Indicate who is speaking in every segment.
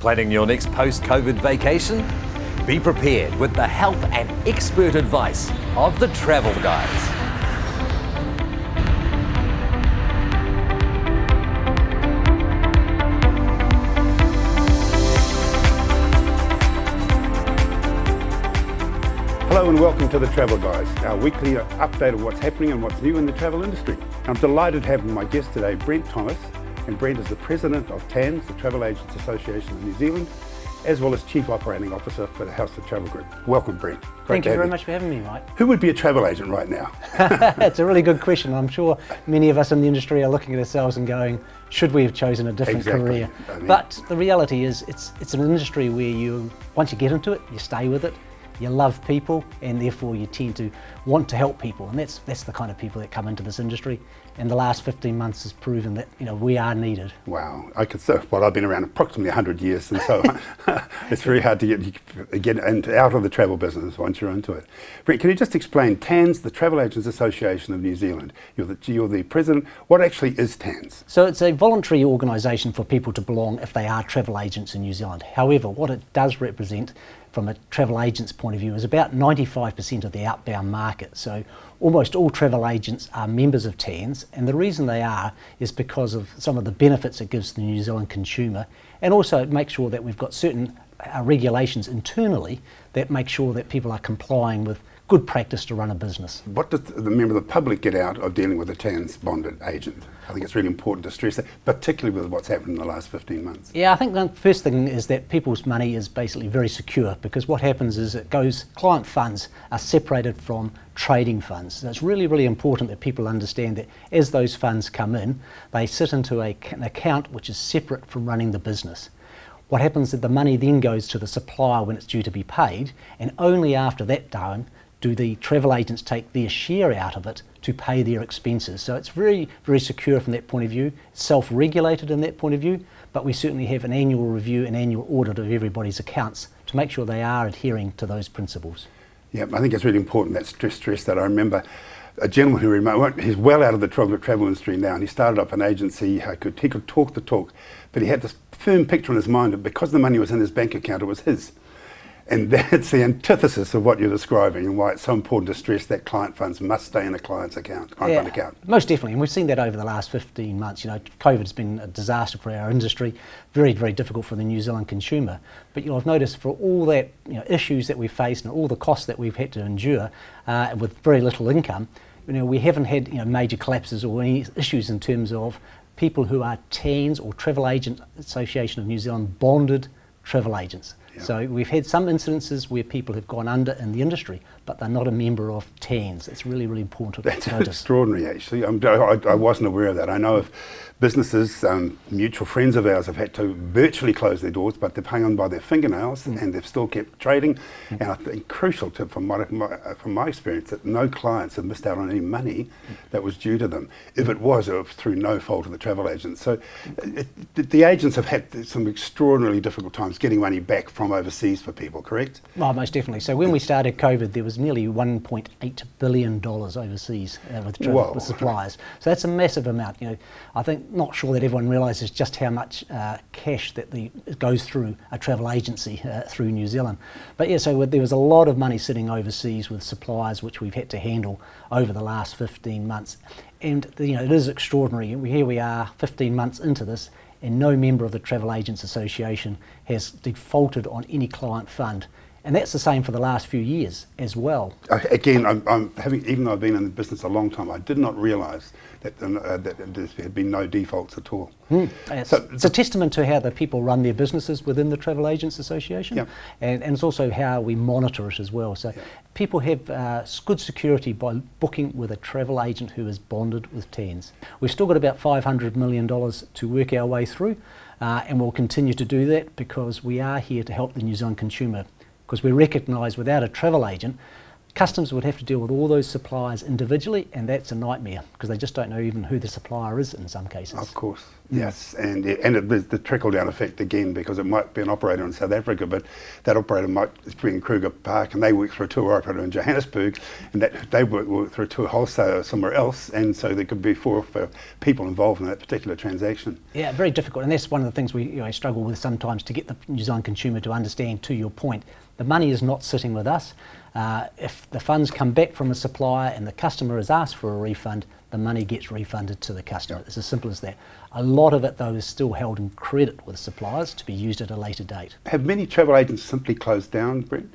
Speaker 1: Planning your next post-COVID vacation? Be prepared with the help and expert advice of the Travel Guys.
Speaker 2: Hello and welcome to the Travel Guys, our weekly update of what's happening and what's new in the travel industry. I'm delighted having my guest today, Brent Thomas, and Brent is the President of TAANZ, the Travel Agents Association of New Zealand, as well as Chief Operating Officer for the House of Travel Group. Welcome, Brent.
Speaker 3: Thank you very much for having me, Mike.
Speaker 2: Who would be a travel agent right now?
Speaker 3: It's a really good question. I'm sure many of us in the industry are looking at ourselves and going, should we have chosen a different career? But the reality is it's an industry where once you get into it, you stay with it. You love people, and therefore you tend to want to help people, and that's the kind of people that come into this industry. And the last 15 months has proven that we are needed.
Speaker 2: Wow, I could say, well, I've been around approximately 100 years, and so it's very hard to get out of the travel business once you're into it. Brent, can you just explain TAANZ, the Travel Agents Association of New Zealand? You're the president. What actually is TAANZ?
Speaker 3: So it's a voluntary organisation for people to belong if they are travel agents in New Zealand. However, what it does represent from a travel agent's point of view is about 95% of the outbound market. So almost all travel agents are members of TAANZ, and the reason they are is because of some of the benefits it gives the New Zealand consumer, and also it makes sure that we've got certain regulations internally that make sure that people are complying with good practice to run a business.
Speaker 2: What does the member of the public get out of dealing with a TAANZ bonded agent? I think it's really important to stress that, particularly with what's happened in the last 15 months.
Speaker 3: Yeah, I think the first thing is that people's money is basically very secure, because what happens is client funds are separated from trading funds. So it's really, really important that people understand that as those funds come in, they sit into an account which is separate from running the business. What happens is the money then goes to the supplier when it's due to be paid, and only after that time do the travel agents take their share out of it to pay their expenses. So it's very, very secure from that point of view, self-regulated in that point of view, but we certainly have an annual review and annual audit of everybody's accounts to make sure they are adhering to those principles.
Speaker 2: Yeah, I think it's really important, that stress that I remember a gentleman he's well out of the travel industry now, and he started up an agency. He could talk the talk, but he had this firm picture in his mind that because the money was in his bank account, it was his. And that's the antithesis of what you're describing, and why it's so important to stress that client funds must stay in a client's account, fund account.
Speaker 3: Most definitely, and we've seen that over the last 15 months. COVID's been a disaster for our industry, very, very difficult for the New Zealand consumer. But I've noticed for all that issues that we've faced and all the costs that we've had to endure with very little income, we haven't had major collapses or any issues in terms of people who are TAANZ or Travel Agent Association of New Zealand bonded travel agents. Yeah. So we've had some incidences where people have gone under in the industry, but they're not a member of TAANZ. It's really, really important to notice.
Speaker 2: That's extraordinary, actually. I wasn't aware of that. I know of businesses, mutual friends of ours have had to virtually close their doors, but they've hung on by their fingernails and they've still kept trading. And I think crucial from my experience, that no clients have missed out on any money that was due to them. If it was through no fault of the travel agents. So the agents have had some extraordinarily difficult times getting money back from overseas for people, correct?
Speaker 3: Oh, most definitely. So when we started COVID, there was nearly $1.8 billion overseas with suppliers. So that's a massive amount. I think, not sure that everyone realises just how much cash that goes through a travel agency through New Zealand. But yeah, so there was a lot of money sitting overseas with suppliers, which we've had to handle over the last 15 months. And it is extraordinary. Here we are 15 months into this, and no member of the Travel Agents Association has defaulted on any client fund. And that's the same for the last few years as well.
Speaker 2: Again, even though I've been in the business a long time, I did not realise that there had been no defaults at all.
Speaker 3: It's a testament to how the people run their businesses within the Travel Agents Association, and it's also how we monitor it as well. So people have good security by booking with a travel agent who is bonded with TAANZ. We've still got about $500 million to work our way through, and we'll continue to do that because we are here to help the New Zealand consumer. Because we recognise without a travel agent, Customers would have to deal with all those suppliers individually, and that's a nightmare because they just don't know even who the supplier is in some cases.
Speaker 2: Of course, yes, and there's the trickle-down effect again, because it might be an operator in South Africa, but that operator might be in Kruger Park and they work through a tour operator in Johannesburg, and that they work through a tour wholesaler somewhere else, and so there could be 4 or 5 people involved in that particular transaction.
Speaker 3: Yeah, very difficult, and that's one of the things we struggle with sometimes, to get the New Zealand consumer to understand, to your point, the money is not sitting with us. If the funds come back from a supplier and the customer has asked for a refund, the money gets refunded to the customer. It's as simple as that. A lot of it, though, is still held in credit with suppliers to be used at a later date.
Speaker 2: Have many travel agents simply closed down, Brent?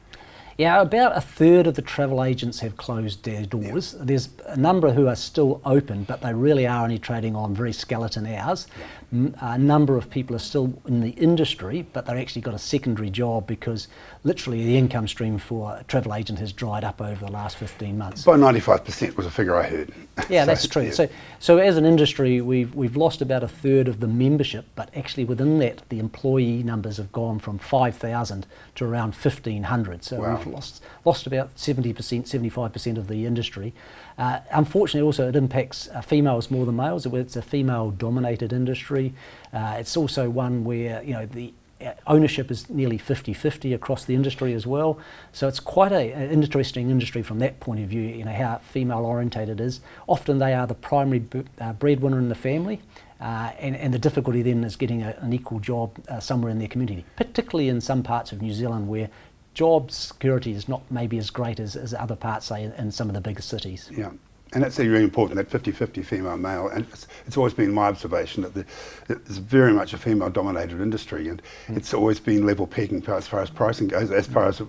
Speaker 3: Yeah, about a third of the travel agents have closed their doors. Yeah. There's a number who are still open, but they really are only trading on very skeleton hours. Yeah. A number of people are still in the industry, but they've actually got a secondary job, because literally the income stream for a travel agent has dried up over the last 15 months.
Speaker 2: By 95% was a figure I heard.
Speaker 3: Yeah, that's true. Yeah. So as an industry, we've lost about a third of the membership, but actually within that, the employee numbers have gone from 5,000 to around 1,500. So wow. We've lost about 70%, 75% of the industry. Unfortunately, also it impacts females more than males. It's a female-dominated industry. It's also one where the ownership is nearly 50-50 across the industry as well. So it's quite an interesting industry from that point of view, how female-orientated it is. Often they are the primary breadwinner in the family, and the difficulty then is getting an equal job somewhere in their community, particularly in some parts of New Zealand where job security is not maybe as great as other parts, say, in some of the bigger cities. Yeah.
Speaker 2: And that's really important, that 50-50 female-male. And it's always been my observation that it's very much a female-dominated industry, and it's always been level pegging as far as pricing goes, as far as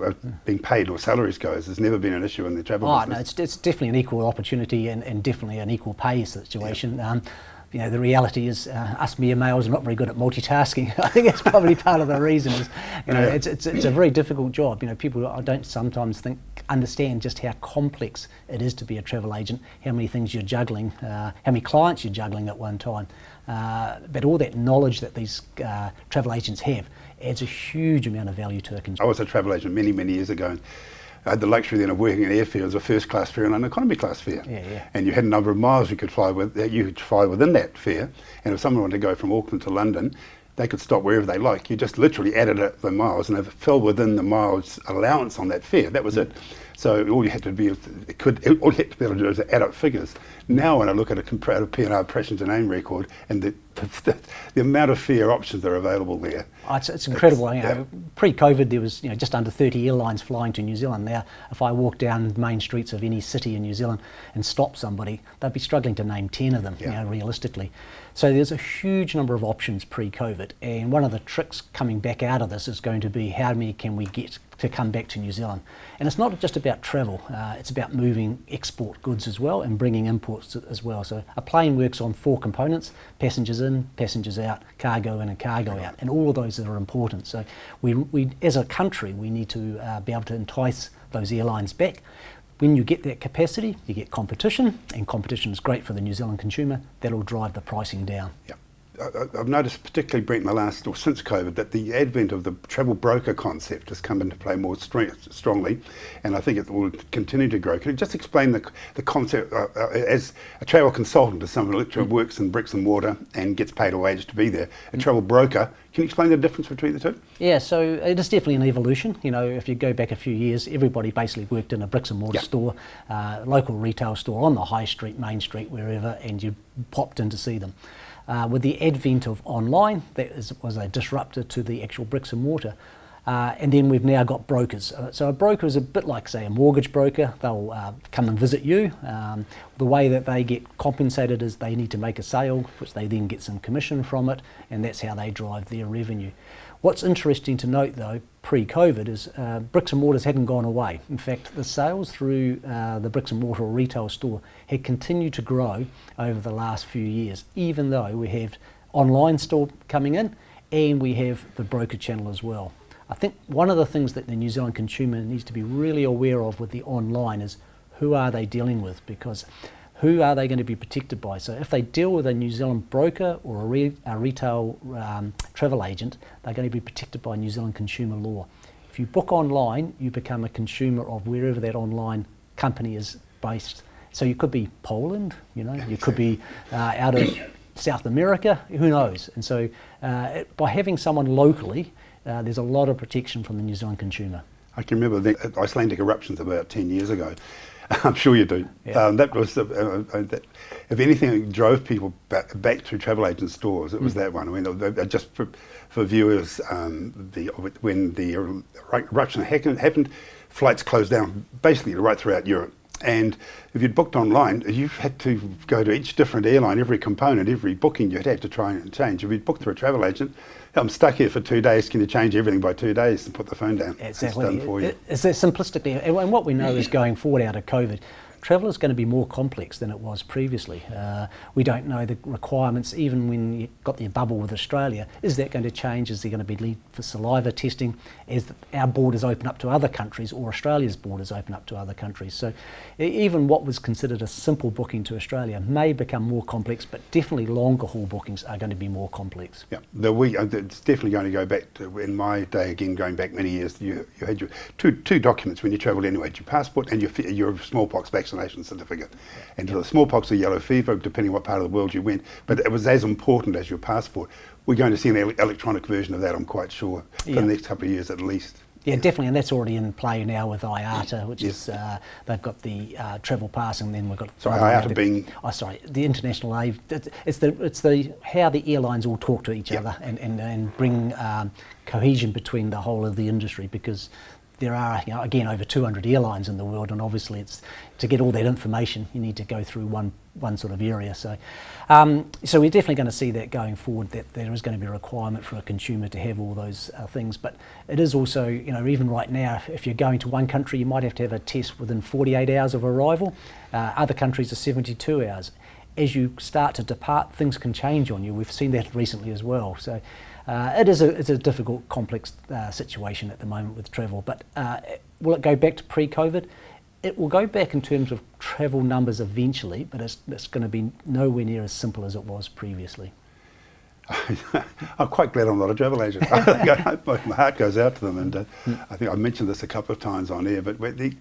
Speaker 2: being paid or salaries goes. There's never been an issue in the travel business.
Speaker 3: No, it's definitely an equal opportunity and definitely an equal pay situation. Yeah. The reality is us mere males are not very good at multitasking. I think that's probably part of the reason. It's a very difficult job. People don't sometimes understand just how complex it is to be a travel agent, how many things you're juggling, how many clients you're juggling at one time. But all that knowledge that these travel agents have adds a huge amount of value to a consumer.
Speaker 2: I was a travel agent many, many years ago. I had the luxury then of working in airfare as a first class fare and an economy class fare.
Speaker 3: Yeah.
Speaker 2: And you had a number of miles you could fly within that fare. And if someone wanted to go from Auckland to London, they could stop wherever they like. You just literally added up the miles, and if it fell within the miles allowance on that fare, that was it. So all you had to be able to do is add up figures. Now when I look at a comparative P&R impression to name record and the amount of fare options that are available there.
Speaker 3: It's incredible. Pre-COVID there was just under 30 airlines flying to New Zealand. Now if I walk down the main streets of any city in New Zealand and stop somebody, they'd be struggling to name 10 of them, realistically. So there's a huge number of options pre-COVID, and one of the tricks coming back out of this is going to be how many can we get to come back to New Zealand. And it's not just about travel, it's about moving export goods as well and bringing imports as well. So a plane works on 4 components: passengers in, passengers out, cargo in and cargo out, and all of those are important. So we as a country, we need to be able to entice those airlines back. When you get that capacity, you get competition, and competition is great for the New Zealand consumer. That'll drive the pricing down.
Speaker 2: Yeah. I've noticed, particularly Brent, since COVID, that the advent of the travel broker concept has come into play more strongly, and I think it will continue to grow. Can you just explain the concept as a travel consultant, as someone who works in bricks and mortar and gets paid a wage to be there? A travel broker, can you explain the difference between the two?
Speaker 3: Yeah, so it is definitely an evolution. If you go back a few years, everybody basically worked in a bricks and mortar store, local retail store on the high street, main street, wherever, and you popped in to see them. With the advent of online, was a disruptor to the actual bricks and mortar. And then we've now got brokers. So a broker is a bit like, say, a mortgage broker. They'll come and visit you. The way that they get compensated is they need to make a sale, which they then get some commission from it, and that's how they drive their revenue. What's interesting to note, though, pre-COVID is bricks and mortars hadn't gone away. In fact, the sales through the bricks and mortar retail store had continued to grow over the last few years, even though we have online still coming in and we have the broker channel as well. I think one of the things that the New Zealand consumer needs to be really aware of with the online is who are they dealing with, because who are they going to be protected by? So if they deal with a New Zealand broker or a retail travel agent, they're going to be protected by New Zealand consumer law. If you book online, you become a consumer of wherever that online company is based. So you could be Poland, you know, you could be out of South America, who knows? And so by having someone locally, there's a lot of protection from the New Zealand consumer.
Speaker 2: I can remember the Icelandic eruptions about 10 years ago. I'm sure you do.
Speaker 3: Yeah.
Speaker 2: That was, if anything, it drove people back to travel agent stores. It was that one. I mean, just for viewers, when the eruption happened, flights closed down basically right throughout Europe. And if you'd booked online, you had to go to each different airline, every component, every booking you'd have to try and change. If you'd booked through a travel agent, I'm stuck here for 2 days, can you change everything by 2 days and put the phone down?
Speaker 3: Exactly.
Speaker 2: It's done for you.
Speaker 3: It's simplistically, and what we know is going forward out of COVID, travel is going to be more complex than it was previously. We don't know the requirements, even when you got the bubble with Australia. Is that going to change? Is there going to be need for saliva testing as our borders open up to other countries, or Australia's borders open up to other countries? So even what was considered a simple booking to Australia may become more complex, but definitely longer haul bookings are going to be more complex.
Speaker 2: Yeah, it's definitely going to go back to, in my day, again, going back many years, you had your two documents when you travelled anyway, your passport and your smallpox vaccination certificate. And the smallpox or yellow fever, depending what part of the world you went, but it was as important as your passport. We're going to see an electronic version of that, I'm quite sure, for the next couple of years at least.
Speaker 3: Yeah, definitely, and that's already in play now with IATA, which is they've got the travel pass, and then we've got
Speaker 2: IATA being
Speaker 3: the international aid. It's the how the airlines all talk to each other and bring cohesion between the whole of the industry, because there are, you know, again, over 200 airlines in the world, and obviously it's to get all that information you need to go through one sort of area. So so we're definitely going to see that going forward, that there is going to be a requirement for a consumer to have all those things. But it is also, you know, even right now, if you're going to one country, you might have to have a test within 48 hours of arrival. Other countries are 72 hours. As you start to depart, things can change on you. We've seen that recently as well. So it's a difficult, complex situation at the moment with travel. But will it go back to pre-COVID? It will go back in terms of travel numbers eventually, but it's going to be nowhere near as simple as it was previously.
Speaker 2: I'm quite glad I'm not a travel agent. My heart goes out to them, and I think I mentioned this a couple of times on air, but the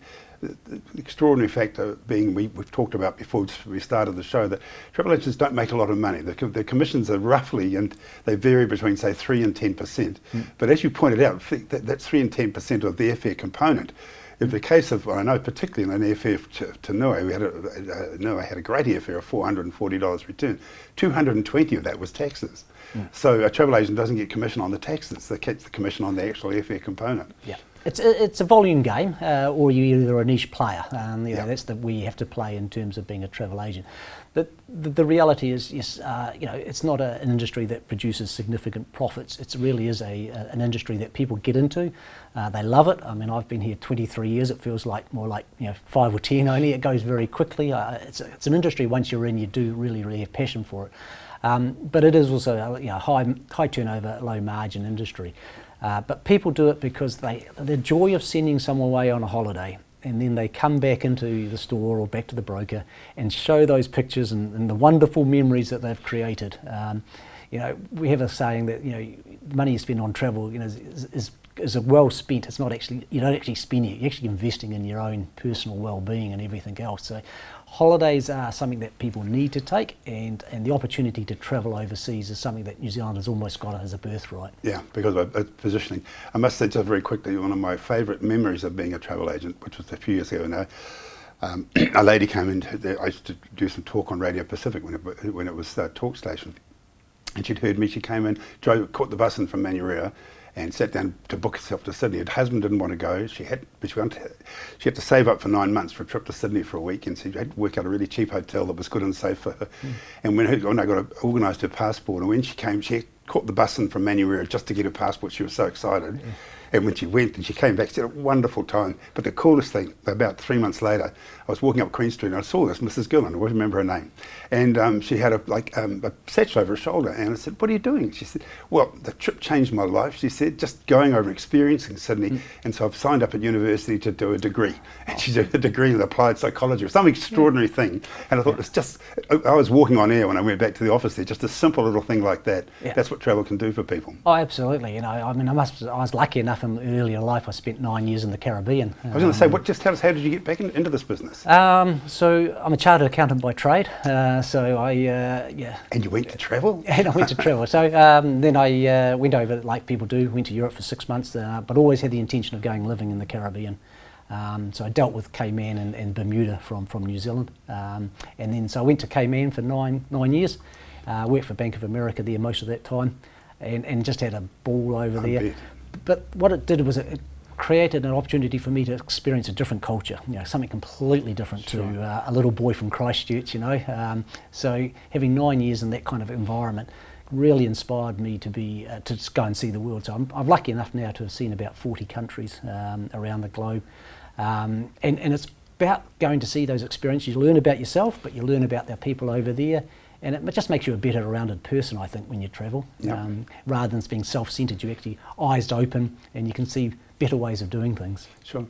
Speaker 2: extraordinary factor being, we've talked about before we started the show, that travel agents don't make a lot of money. The commissions are roughly, and they vary between, say, 3 and 10%. But as you pointed out, that's 3 and 10% of the airfare component. In the case of, I know particularly in an airfare to Niue, Niue had a great airfare of $440 return. 220 of that was taxes. So a travel agent doesn't get commission on the taxes, they get the commission on the actual airfare component.
Speaker 3: Yeah. It's a volume game, or you're either a niche player. You know, that's where you have to play in terms of being a travel agent. But the reality is, yes, you know, it's not an industry that produces significant profits. It really is an industry that people get into. They love it. I mean, I've been here 23 years. It feels like more like, you know, 5 or 10 only. It goes very quickly. It's an industry, once you're in, you do really have passion for it. But it is also a, you know, high turnover, low margin industry. But people do it because the joy of sending someone away on a holiday, and then they come back into the store or back to the broker and show those pictures and the wonderful memories that they've created. You know, we have a saying that, you know, money you spend on travel, you know, is well spent. It's not actually, you don't actually spend it, you're actually investing in your own personal well-being and everything else. So holidays are something that people need to take, and the opportunity to travel overseas is something that New Zealand has almost got as a birthright.
Speaker 2: Yeah, because of positioning. I must say just very quickly, one of my favourite memories of being a travel agent, which was a few years ago now, a lady came in, I used to do some talk on Radio Pacific when it was a talk station, and she'd heard me. She came in, caught the bus in from Manurewa, and sat down to book herself to Sydney. Her husband didn't want to go. She had to save up for 9 months for a trip to Sydney for a week, and she had to work out a really cheap hotel that was good and safe for her. And when I got organised her passport, and when she came, she caught the bus in from Manurewa just to get her passport. She was so excited. And when she went and she came back, she had a wonderful time. But the coolest thing, about 3 months later, I was walking up Queen Street and I saw this Mrs. Gillan, I won't remember her name. And she had a satchel over her shoulder. And I said, "What are you doing?" She said, "Well, the trip changed my life," she said, "just going over experiencing Sydney. And so I've signed up at university to do a degree." And she did a degree in applied psychology, or some extraordinary thing. And I thought, it's just, I was walking on air when I went back to the office there, just a simple little thing like that. That's what travel can do for people.
Speaker 3: Oh, absolutely. You know, I mean, I was lucky enough enough, in earlier life I spent 9 years in the Caribbean.
Speaker 2: I was going to say, just tell us, how did you get back into this business?
Speaker 3: So I'm a chartered accountant by trade, so I,
Speaker 2: And you went to travel?
Speaker 3: And I went to travel. So then I went over, like people do, went to Europe for 6 months, but always had the intention of going living in the Caribbean. So I dealt with Cayman and Bermuda from New Zealand. And then so I went to Cayman for nine years, worked for Bank of America there most of that time, and just had a ball over there.
Speaker 2: Bet.
Speaker 3: But what it did was it created an opportunity for me to experience a different culture, something completely different to a little boy from Christchurch, So having 9 years in that kind of environment really inspired me to be to just go and see the world. So I'm lucky enough now to have seen about 40 countries around the globe, and it's about going to see those experiences. You learn about yourself, but you learn about the people over there. And it just makes you a better rounded person, I think, when you travel. Rather than being self-centred, you're actually eyes open and you can see better ways of doing things.
Speaker 2: Sure.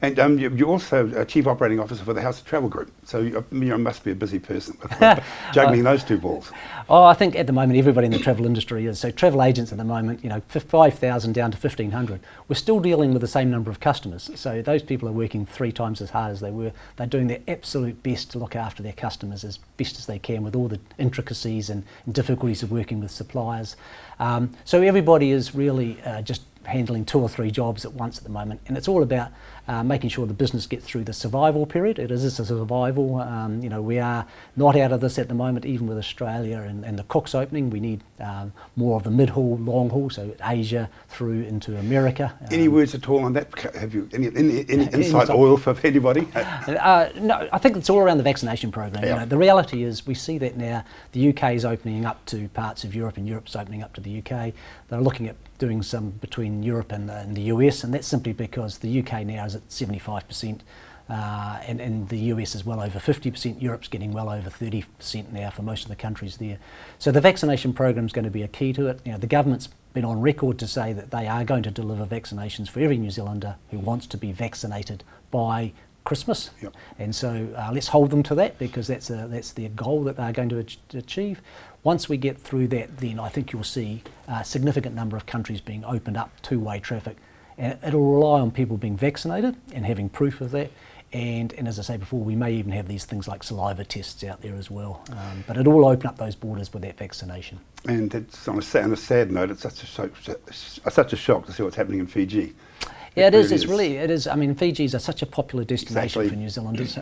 Speaker 2: And you're also a Chief Operating Officer for the House of Travel Group, so you must be a busy person with juggling those two balls.
Speaker 3: Oh, I think at the moment everybody in the travel industry is. So travel agents at the moment, 5,000 down to 1,500. We're still dealing with the same number of customers. So those people are working 3 times as hard as they were. They're doing their absolute best to look after their customers as best as they can with all the intricacies and difficulties of working with suppliers. So everybody is really just handling 2 or 3 jobs at once at the moment, and it's all about making sure the business gets through the survival period. It is a survival. We are not out of this at the moment, even with Australia and the Cook's opening. We need more of the mid-haul, long-haul, so Asia through into America.
Speaker 2: Any words at all on that? Have you any inside oil for anybody?
Speaker 3: No, I think it's all around the vaccination program.
Speaker 2: Yeah.
Speaker 3: The reality is we see that now the UK is opening up to parts of Europe, and Europe's opening up to the UK. They're looking at doing some between Europe and the US, and that's simply because the UK now is at 75%, and the US is well over 50%. Europe's getting well over 30% now for most of the countries there. So the vaccination program is going to be a key to it. The government's been on record to say that they are going to deliver vaccinations for every New Zealander who wants to be vaccinated by Christmas.
Speaker 2: Yep.
Speaker 3: And so let's hold them to that, because that's their goal that they're going to achieve. Once we get through that, then I think you'll see a significant number of countries being opened up two-way traffic. And it'll rely on people being vaccinated and having proof of that. And as I say before, we may even have these things like saliva tests out there as well. But it'll all open up those borders with that vaccination. And
Speaker 2: it's on a sad note, it's such a shock to see what's happening in Fiji.
Speaker 3: Yeah, it is. It is. I mean, Fiji's such a popular destination for New Zealanders,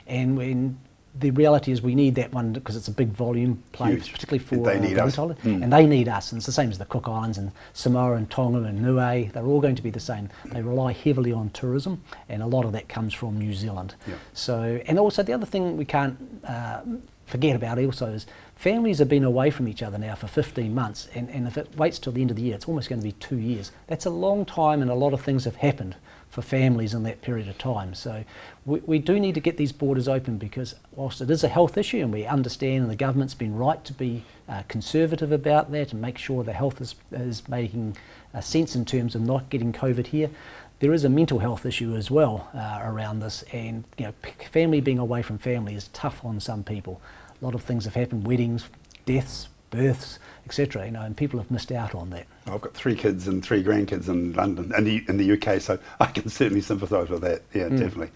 Speaker 3: and when the reality is we need that one because it's a big volume place, particularly for
Speaker 2: they need us.
Speaker 3: And they need us, and it's the same as the Cook Islands and Samoa and Tonga and Niue. They're all going to be the same. They rely heavily on tourism, and a lot of that comes from New Zealand.
Speaker 2: Yeah.
Speaker 3: So, and also the other thing we can't forget about also is families have been away from each other now for 15 months, and if it waits till the end of the year, it's almost going to be 2 years. That's a long time, and a lot of things have happened for families in that period of time. So we do need to get these borders open, because whilst it is a health issue, and we understand, and the government's been right to be conservative about that and make sure the health is making sense in terms of not getting COVID here, there is a mental health issue as well around this, and family being away from family is tough on some people. A lot of things have happened, weddings, deaths, births, etc. And people have missed out on that.
Speaker 2: I've got 3 kids and 3 grandkids in London and in the UK, so I can certainly sympathise with that. Yeah, definitely.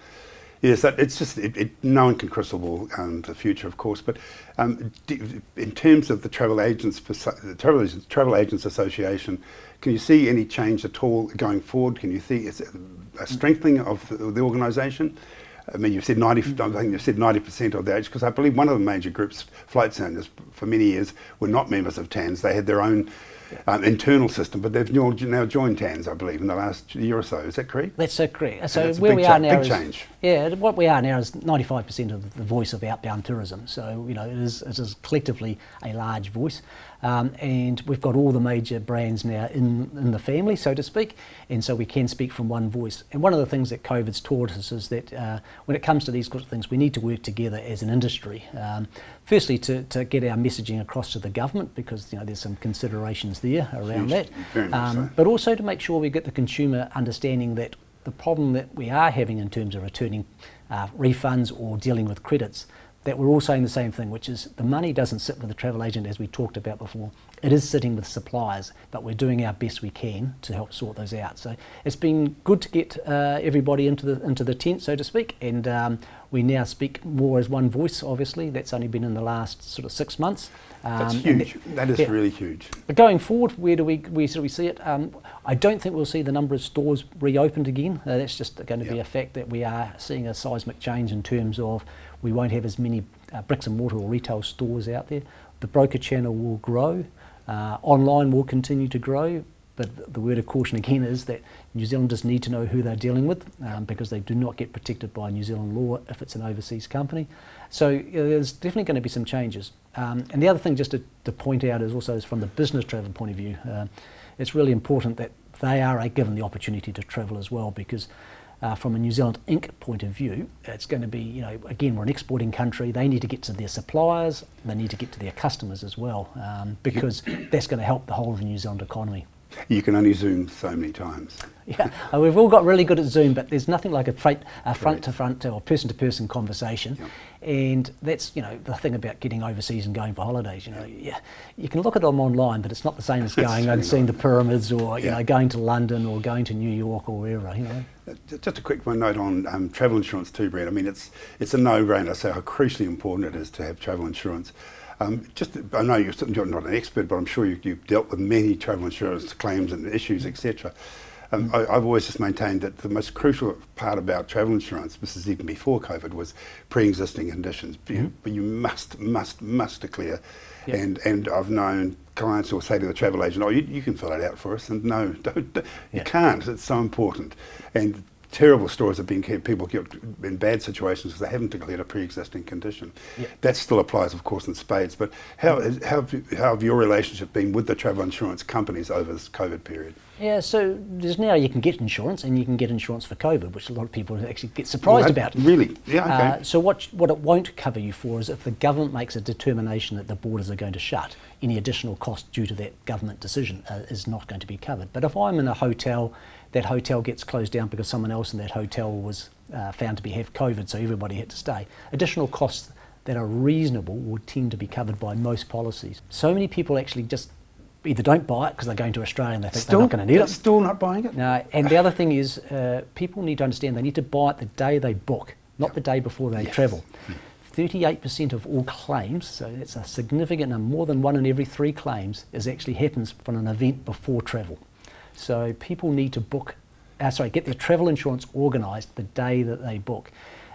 Speaker 2: Yes, it's just no one can crystal ball the future, of course. But in terms of the Travel Agents Association, can you see any change at all going forward? Can you see a strengthening of the organisation? I mean, you've said 90% of the age, because I believe one of the major groups, flight owners, for many years were not members of TAANZ. They had their own internal system, but they've now joined TAANZ, I believe, in the last year or so. Is that correct?
Speaker 3: That's so correct. So
Speaker 2: that's
Speaker 3: where we are now
Speaker 2: big change.
Speaker 3: Yeah, what we are now is 95% of the voice of outbound tourism. So it is collectively a large voice, and we've got all the major brands now in the family, so to speak, and so we can speak from one voice. And one of the things that COVID's taught us is that when it comes to these sorts of things, we need to work together as an industry. Firstly, to get our messaging across to the government, because there's some considerations there around that, but also to make sure we get the consumer understanding that the problem that we are having in terms of returning refunds or dealing with credits, that we're all saying the same thing, which is the money doesn't sit with the travel agent as we talked about before. It is sitting with suppliers, but we're doing our best we can to help sort those out. So it's been good to get everybody into the tent, so to speak, and we now speak more as one voice. Obviously, that's only been in the last sort of 6 months.
Speaker 2: That's huge. That is really huge.
Speaker 3: But going forward, where do we see it? I don't think we'll see the number of stores reopened again. That's just going to be a fact that we are seeing a seismic change in terms of we won't have as many bricks and mortar or retail stores out there. The broker channel will grow. Online will continue to grow. But the word of caution again is that New Zealanders need to know who they're dealing with because they do not get protected by New Zealand law if it's an overseas company. So there's definitely going to be some changes. And the other thing just to point out is also from the business travel point of view, it's really important that they are given the opportunity to travel as well, because from a New Zealand Inc. point of view, it's going to be, again, we're an exporting country. They need to get to their suppliers, they need to get to their customers as well, because that's going to help the whole of the New Zealand economy.
Speaker 2: You can only Zoom so many times.
Speaker 3: Yeah, we've all got really good at Zoom, but there's nothing like a front-to-front or person-to-person conversation. Yep. And that's, the thing about getting overseas and going for holidays. You can look at them online, but it's not the same as going and seeing the pyramids, or going to London or going to New York or wherever.
Speaker 2: Just a quick note on travel insurance too, Brent. I mean, it's a no-brainer. So how crucially important it is to have travel insurance. I know you're not an expert, but I'm sure you've dealt with many travel insurance claims and issues, etc. I've always just maintained that the most crucial part about travel insurance, this is even before COVID, was pre-existing conditions. But you must declare. Yep. And I've known clients who will say to the travel agent, "Oh, you can fill it out for us," and no, don't. You can't. It's so important. And terrible stories have been people get in bad situations because they haven't declared a pre-existing condition. Yep. That still applies, of course, in spades. But how have your relationship been with the travel insurance companies over this COVID period?
Speaker 3: Yeah, so there's now you can get insurance, and you can get insurance for COVID, which a lot of people actually get surprised about.
Speaker 2: Really? Yeah, okay.
Speaker 3: So what it won't cover you for is if the government makes a determination that the borders are going to shut, any additional cost due to that government decision is not going to be covered. But if I'm in a hotel, that hotel gets closed down because someone else in that hotel was found to have COVID, so everybody had to stay, additional costs that are reasonable would tend to be covered by most policies. So many people actually just either don't buy it because they're going to Australia and they think they're not going to need it.
Speaker 2: Still not buying it?
Speaker 3: No, and the other thing is people need to understand they need to buy it the day they book, not the day before they travel. 38% of all claims, so that's a significant number, more than 1 in every 3 claims actually happens from an event before travel. So people need to get their travel insurance organised the day that they book.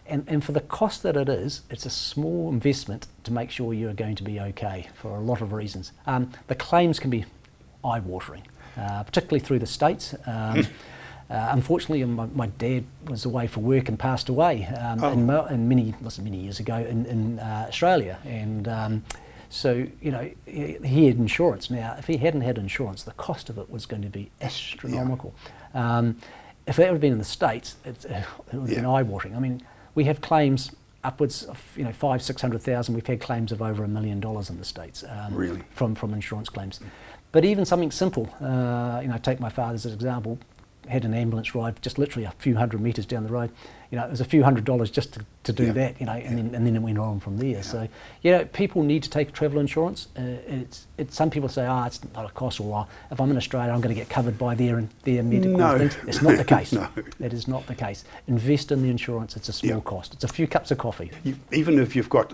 Speaker 3: And for the cost that it is, it's a small investment to make sure you're going to be okay for a lot of reasons. The claims can be eye-watering, particularly through the States. Unfortunately, my dad was away for work and passed away many years ago in Australia. And so, he had insurance. Now, if he hadn't had insurance, the cost of it was going to be astronomical. If that had been in the States, it would have been eye-watering. I mean, we have claims upwards of 500,000-600,000. We've had claims of over $1 million in the States
Speaker 2: really?
Speaker 3: from insurance claims. But even something simple, take my father as an example, had an ambulance ride just literally a few hundred metres down the road. It was a few $100s just to do that, and then it went on from there. So, people need to take travel insurance. Some people say, it's not a cost, or if I'm in Australia, I'm going to get covered by their medical things. It's not the case.
Speaker 2: No.
Speaker 3: That is not the case. Invest in the insurance. It's a small cost. It's a few cups of coffee.
Speaker 2: Even if you've got,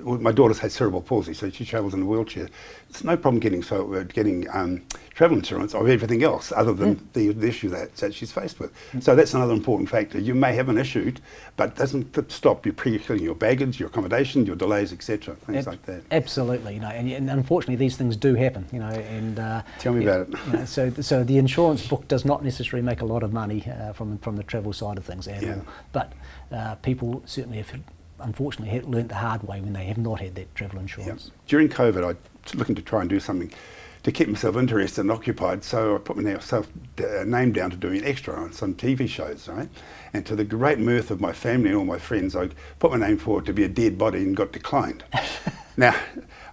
Speaker 2: my daughter's had cerebral palsy, so she travels in a wheelchair. It's no problem getting travel insurance or everything else other than the issue that she's faced with. So that's another important factor. You may have an issue, but it doesn't stop you pre-clearing your baggage, your accommodation, your delays, etc. Things like that.
Speaker 3: Absolutely, and unfortunately these things do happen. And
Speaker 2: tell me about it.
Speaker 3: So the insurance book does not necessarily make a lot of money from the travel side of things at all. But people certainly have unfortunately learnt the hard way when they have not had that travel insurance.
Speaker 2: During COVID, I was looking to try and do something to keep myself interested and occupied, so I put myself name down to doing extra on some TV shows, right? And to the great mirth of my family and all my friends, I put my name forward to be a dead body and got declined. Now,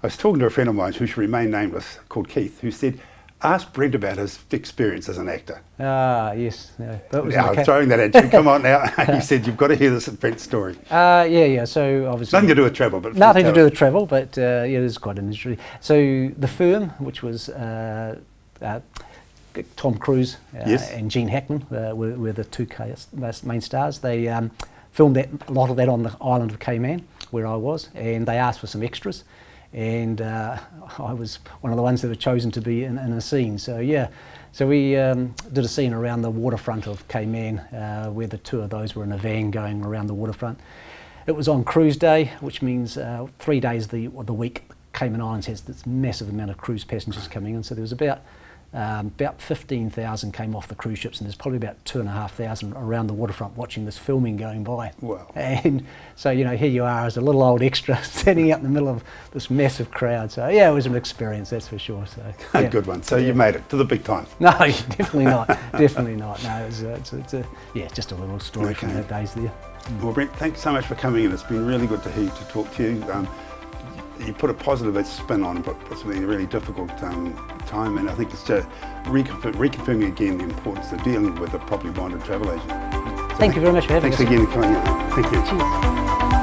Speaker 2: I was talking to a friend of mine who should remain nameless, called Keith, who said, Ask Brent about his experience as an actor.
Speaker 3: Yes. No, that was
Speaker 2: Now, I'm throwing that at you. Come on now. You said you've got to hear this Brent story.
Speaker 3: Yeah. So obviously
Speaker 2: Nothing to do with travel, but
Speaker 3: nothing to do with travel, but yeah, it is quite an industry. So the firm, which was Tom Cruise
Speaker 2: Yes.
Speaker 3: and Gene Hackman, were the two main stars. They filmed a lot of that on the island of Cayman, where I was, and they asked for some extras. And I was one of the ones that were chosen to be in a scene. So yeah, so we did a scene around the waterfront of Cayman, where the two of those were in a van going around the waterfront. It was on cruise day, which means 3 days of the week, Cayman Islands has this massive amount of cruise passengers coming in. So there was about 15,000 came off the cruise ships, and there's probably about 2,500 around the waterfront watching this filming going by.
Speaker 2: Wow.
Speaker 3: And so, you know, here you are as a little old extra standing out in the middle of this massive crowd. So yeah, it was an experience, that's for sure. So yeah.
Speaker 2: Good one. So you made it to the big time.
Speaker 3: No, definitely not. Definitely not. No, it's just a little story from the days there.
Speaker 2: Well, Brent, thanks so much for coming in. It's been really good to talk to you. You put a positive spin on possibly a really difficult time, and I think it's just reconfirming again the importance of dealing with a properly bonded travel agent.
Speaker 3: Thank you very much for having us.
Speaker 2: Thanks again for coming in. Thank you.
Speaker 3: Cheers.